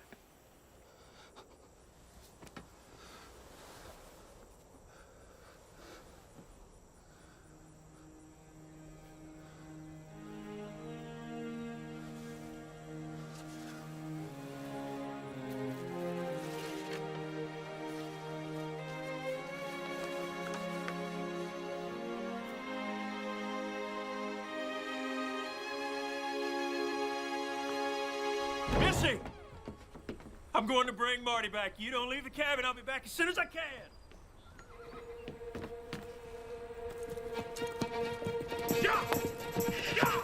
Missy! I'm going to bring Marty back. You don't leave the cabin. I'll be back as soon as I can. Yeah! Yeah!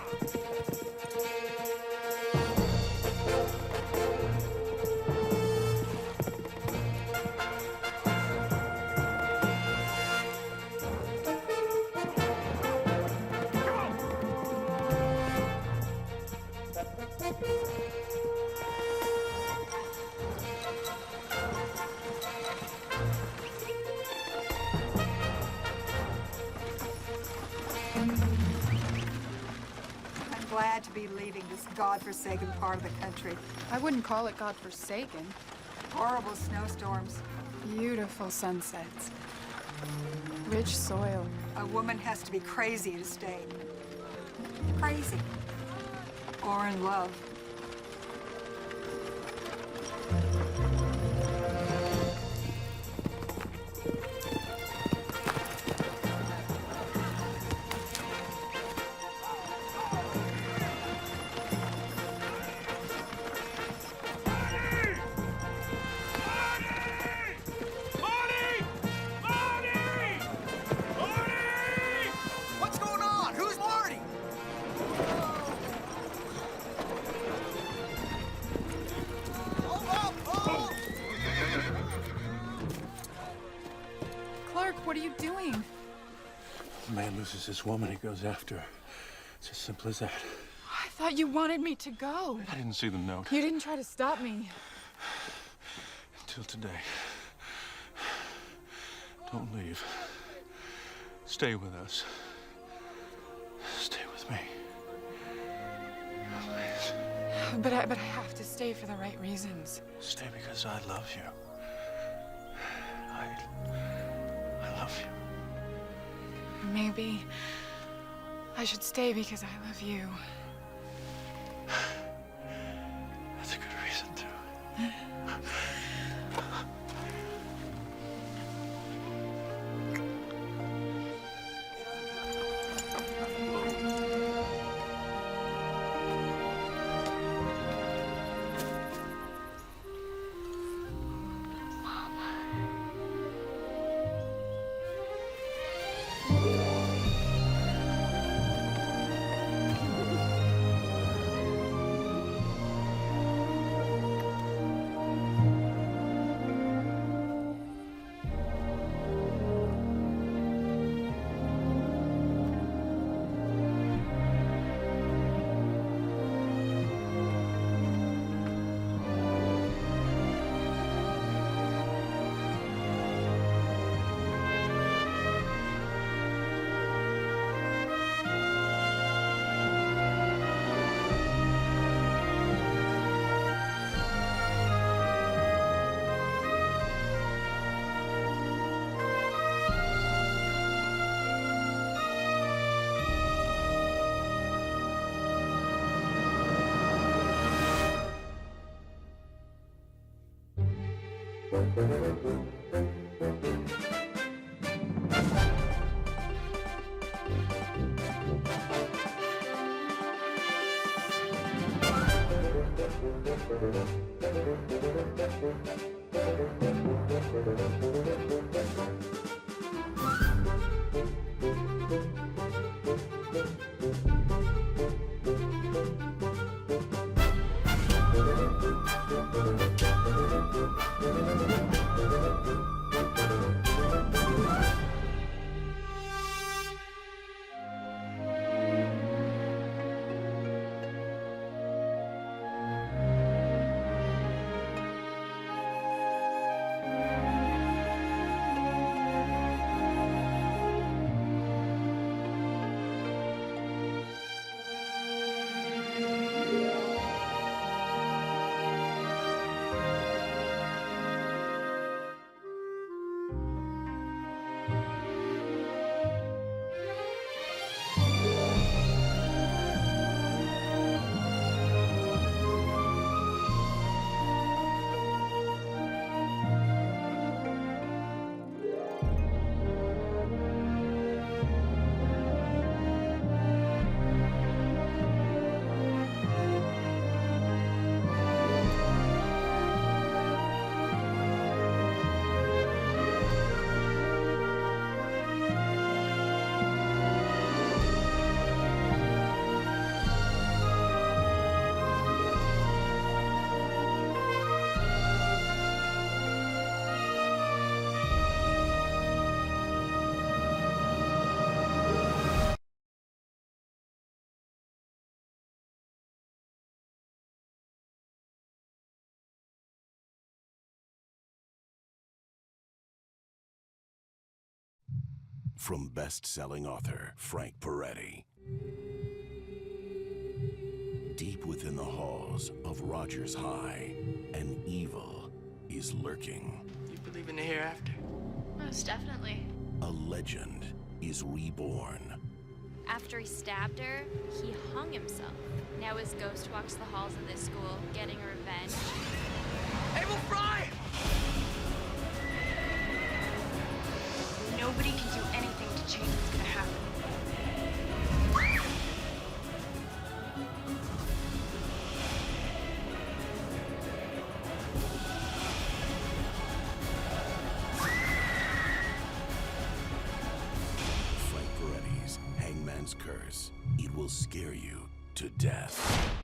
I'm glad to be leaving this godforsaken part of the country. I wouldn't call it godforsaken. Horrible snowstorms. Beautiful sunsets. Rich soil. A woman has to be crazy to stay. Crazy. Or in love. What's going on? Who's Marty? Clark, what are you doing? A man loses his woman, he goes after her. It's as simple as that. I thought you wanted me to go. I didn't see the note You didn't try to stop me. until today. Don't leave. Stay with us. Stay with me. Please. But I have to stay for the right reasons. Stay because I love you. I love you. Maybe I should stay because I love you. That's a good reason to. from best-selling author Frank Prairie. Deep within the halls of Rogers High, an evil is lurking. You believe in the hereafter? Most definitely. A legend is reborn. After he stabbed her, he hung himself. Now his ghost walks the halls of this school, getting revenge. Abel Fry! Nobody can do anything to change what's gonna happen. Frank Peretti's Hangman's Curse. It will scare you to death.